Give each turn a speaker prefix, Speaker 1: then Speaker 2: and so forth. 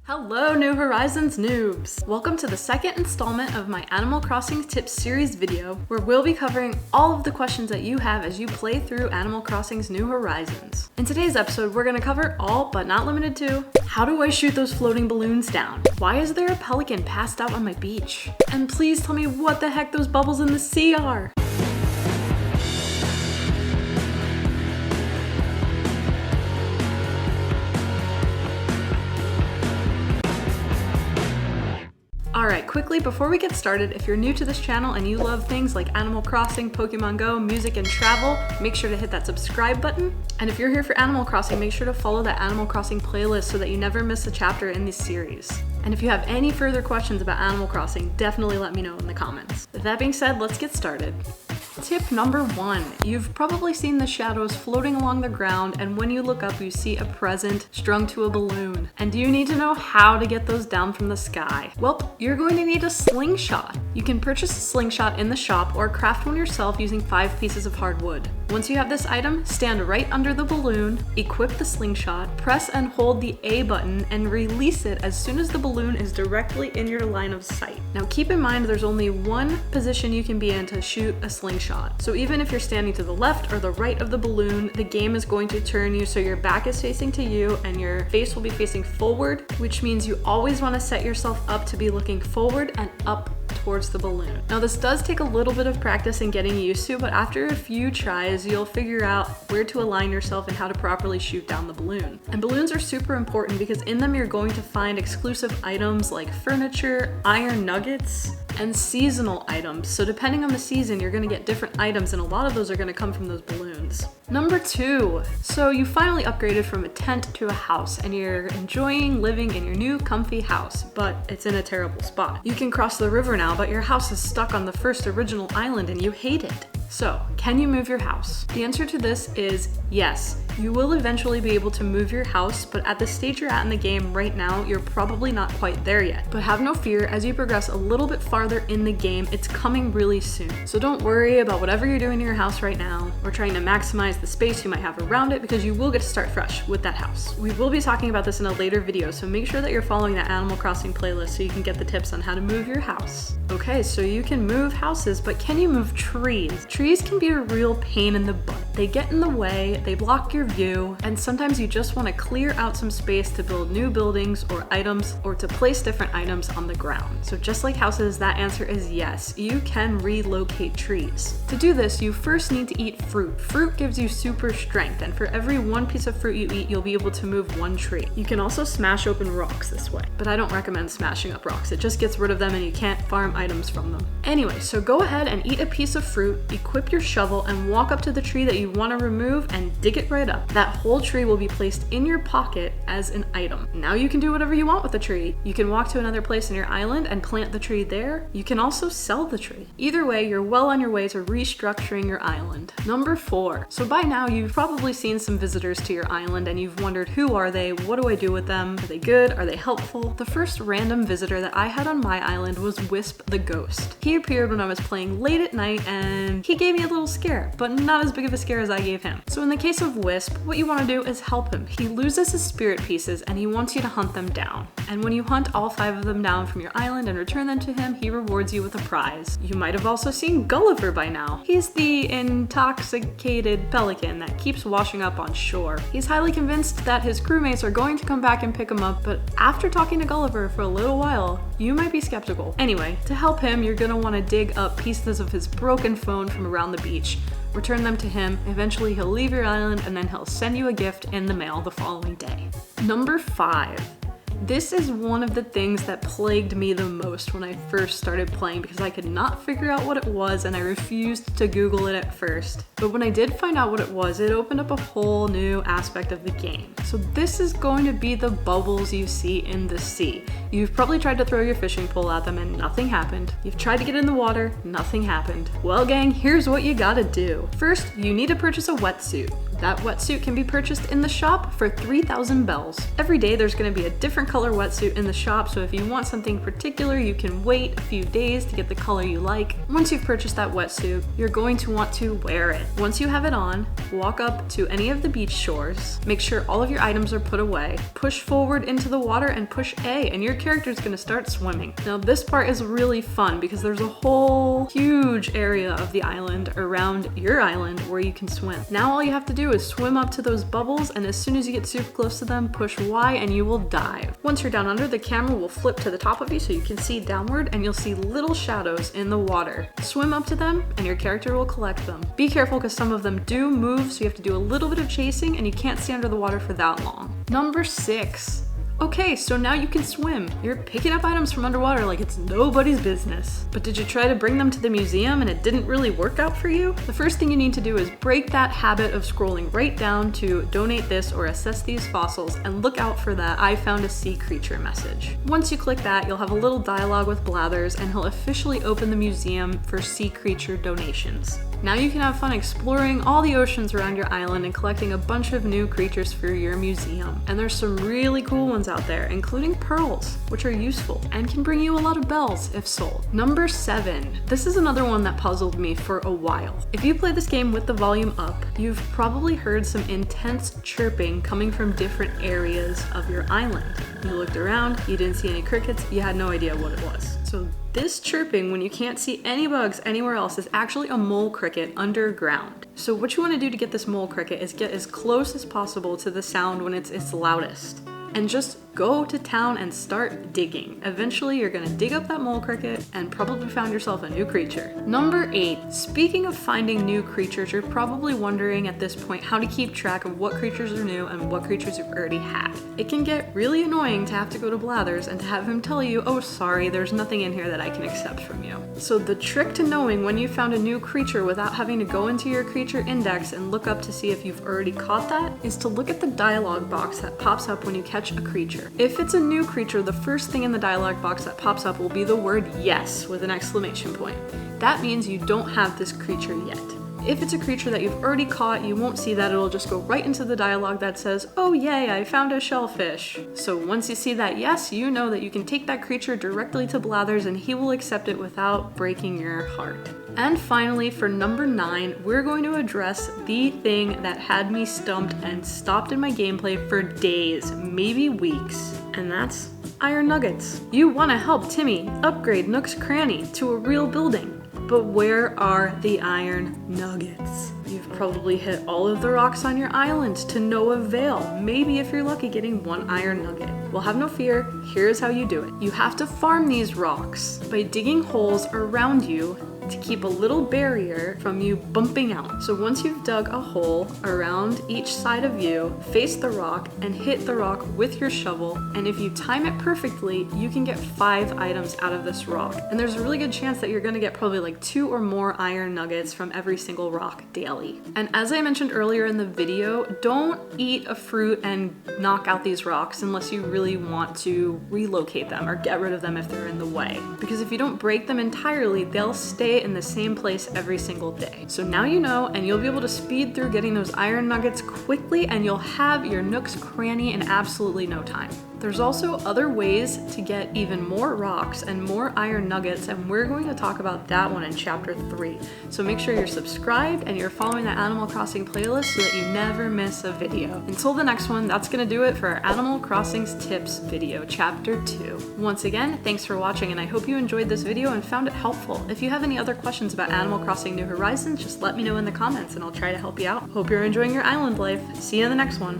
Speaker 1: Hello New Horizons noobs! Welcome to the second installment of my Animal Crossing Tips series video, where we'll be covering all of the questions that you have as you play through Animal Crossing's New Horizons. In today's episode, we're going to cover all, but not limited to, how do I shoot those floating balloons down? Why is there a pelican passed out on my beach? And please tell me what the heck those bubbles in the sea are! Alright, quickly before we get started, if you're new to this channel and you love things like Animal Crossing, Pokemon Go, music, and travel, make sure to hit that subscribe button. And if you're here for Animal Crossing, make sure to follow that Animal Crossing playlist so that you never miss a chapter in this series. And if you have any further questions about Animal Crossing, definitely let me know in the comments. With that being said, let's get started. Tip number 1. You've probably seen the shadows floating along the ground, and when you look up you see a present strung to a balloon. And do you need to know how to get those down from the sky? Well, you're going to need a slingshot. You can purchase a slingshot in the shop or craft one yourself using 5 pieces of hardwood. Once you have this item, stand right under the balloon, equip the slingshot, press and hold the A button, and release it as soon as the balloon is directly in your line of sight. Now keep in mind there's only one position you can be in to shoot a slingshot. So even if you're standing to the left or the right of the balloon, the game is going to turn you so your back is facing to you and your face will be facing forward, which means you always want to set yourself up to be looking forward and up towards the balloon. Now this does take a little bit of practice and getting used to, but after a few tries, you'll figure out where to align yourself and how to properly shoot down the balloon. And balloons are super important because in them you're going to find exclusive items like furniture, iron nuggets, and seasonal items. So depending on the season, you're gonna get different items, and a lot of those are gonna come from those balloons. Number 2, so you finally upgraded from a tent to a house and you're enjoying living in your new comfy house, but it's in a terrible spot. You can cross the river now, but your house is stuck on the first original island and you hate it. So, can you move your house? The answer to this is yes. You will eventually be able to move your house, but at the stage you're at in the game right now, you're probably not quite there yet. But have no fear, as you progress a little bit farther in the game, it's coming really soon. So don't worry about whatever you're doing in your house right now, or trying to maximize the space you might have around it, because you will get to start fresh with that house. We will be talking about this in a later video, so make sure that you're following that Animal Crossing playlist so you can get the tips on how to move your house. Okay, so you can move houses, but can you move trees? Trees can be a real pain in the butt. They get in the way, they block your view, and sometimes you just want to clear out some space to build new buildings or items, or to place different items on the ground. So just like houses, that answer is yes, you can relocate trees. To do this, you first need to eat fruit. Fruit gives you super strength, and for every one piece of fruit you eat, you'll be able to move one tree. You can also smash open rocks this way, but I don't recommend smashing up rocks. It just gets rid of them and you can't farm items from them. Anyway, so go ahead and eat a piece of fruit, equip your shovel, and walk up to the tree that you want to remove and dig it right up. That whole tree will be placed in your pocket as an item. Now you can do whatever you want with the tree. You can walk to another place in your island and plant the tree there. You can also sell the tree. Either way, you're well on your way to restructuring your island. Number 4. So by now you've probably seen some visitors to your island and you've wondered, who are they? What do I do with them? Are they good? Are they helpful? The first random visitor that I had on my island was Wisp the Ghost. He appeared when I was playing late at night and he gave me a little scare, but not as big of a scare as I gave him. So in the case of Wisp, what you want to do is help him. He loses his spirit pieces and he wants you to hunt them down. And when you hunt all 5 of them down from your island and return them to him, he rewards you with a prize. You might have also seen Gulliver by now. He's the intoxicated pelican that keeps washing up on shore. He's highly convinced that his crewmates are going to come back and pick him up, but after talking to Gulliver for a little while, you might be skeptical. Anyway, to help him, you're gonna want to dig up pieces of his broken phone from around the beach. Return them to him, eventually he'll leave your island and then he'll send you a gift in the mail the following day. Number 5. This is one of the things that plagued me the most when I first started playing because I could not figure out what it was and I refused to Google it at first. But when I did find out what it was, it opened up a whole new aspect of the game. So this is going to be the bubbles you see in the sea. You've probably tried to throw your fishing pole at them and nothing happened. You've tried to get in the water, nothing happened. Well gang, here's what you gotta do. First, you need to purchase a wetsuit. That wetsuit can be purchased in the shop for 3,000 bells. Every day there's going to be a different color wetsuit in the shop, so if you want something particular, you can wait a few days to get the color you like. Once you've purchased that wetsuit, you're going to want to wear it. Once you have it on, walk up to any of the beach shores, make sure all of your items are put away, push forward into the water and push A, and your character is going to start swimming. Now this part is really fun because there's a whole huge area of the island around your island where you can swim. Now all you have to do is swim up to those bubbles, and as soon as you get super close to them, push Y and you will dive. Once you're down under, the camera will flip to the top of you so you can see downward, and you'll see little shadows in the water. Swim up to them and your character will collect them. Be careful because some of them do move, so you have to do a little bit of chasing and you can't stay under the water for that long. Number 6. Okay, so now you can swim. You're picking up items from underwater like it's nobody's business. But did you try to bring them to the museum and it didn't really work out for you? The first thing you need to do is break that habit of scrolling right down to donate this or assess these fossils and look out for that I found a sea creature message. Once you click that, you'll have a little dialogue with Blathers and he'll officially open the museum for sea creature donations. Now you can have fun exploring all the oceans around your island and collecting a bunch of new creatures for your museum. And there's some really cool ones out there, including pearls, which are useful and can bring you a lot of bells if sold. Number 7. This is another one that puzzled me for a while. If you play this game with the volume up, you've probably heard some intense chirping coming from different areas of your island. You looked around, you didn't see any crickets, you had no idea what it was. So this chirping, when you can't see any bugs anywhere else, is actually a mole cricket underground. So what you want to do to get this mole cricket is get as close as possible to the sound when it's its loudest. And just go to town and start digging. Eventually you're gonna dig up that mole cricket and probably found yourself a new creature. Number 8, speaking of finding new creatures, you're probably wondering at this point how to keep track of what creatures are new and what creatures you've already had. It can get really annoying to have to go to Blathers and to have him tell you, oh sorry, there's nothing in here that I can accept from you. So the trick to knowing when you found a new creature without having to go into your creature index and look up to see if you've already caught that is to look at the dialog box that pops up when you catch a creature. If it's a new creature, the first thing in the dialog box that pops up will be the word yes with an exclamation point. That means you don't have this creature yet. If it's a creature that you've already caught, you won't see that. It'll just go right into the dialogue that says, oh yay, I found a shellfish. So once you see that yes, you know that you can take that creature directly to Blathers and he will accept it without breaking your heart. And finally, for number 9, we're going to address the thing that had me stumped and stopped in my gameplay for days, maybe weeks, and that's iron nuggets. You want to help Timmy upgrade Nook's Cranny to a real building, but where are the iron nuggets? You've probably hit all of the rocks on your island to no avail, maybe if you're lucky getting 1 iron nugget. Well, have no fear, here's how you do it. You have to farm these rocks by digging holes around you to keep a little barrier from you bumping out. So once you've dug a hole around each side of you, face the rock and hit the rock with your shovel, and if you time it perfectly, you can get 5 items out of this rock. And there's a really good chance that you're gonna get probably like 2 or more iron nuggets from every single rock daily. And as I mentioned earlier in the video, don't eat a fruit and knock out these rocks unless you really want to relocate them or get rid of them if they're in the way. Because if you don't break them entirely, they'll stay in the same place every single day. So now you know, and you'll be able to speed through getting those iron nuggets quickly, and you'll have your Nook's Cranny in absolutely no time. There's also other ways to get even more rocks and more iron nuggets, and we're going to talk about that one in chapter 3. So make sure you're subscribed and you're following the Animal Crossing playlist so that you never miss a video. Until the next one, that's gonna do it for our Animal Crossing's tips video, chapter 2. Once again, thanks for watching, and I hope you enjoyed this video and found it helpful. If you have any other questions about Animal Crossing New Horizons, just let me know in the comments and I'll try to help you out. Hope you're enjoying your island life. See you in the next one.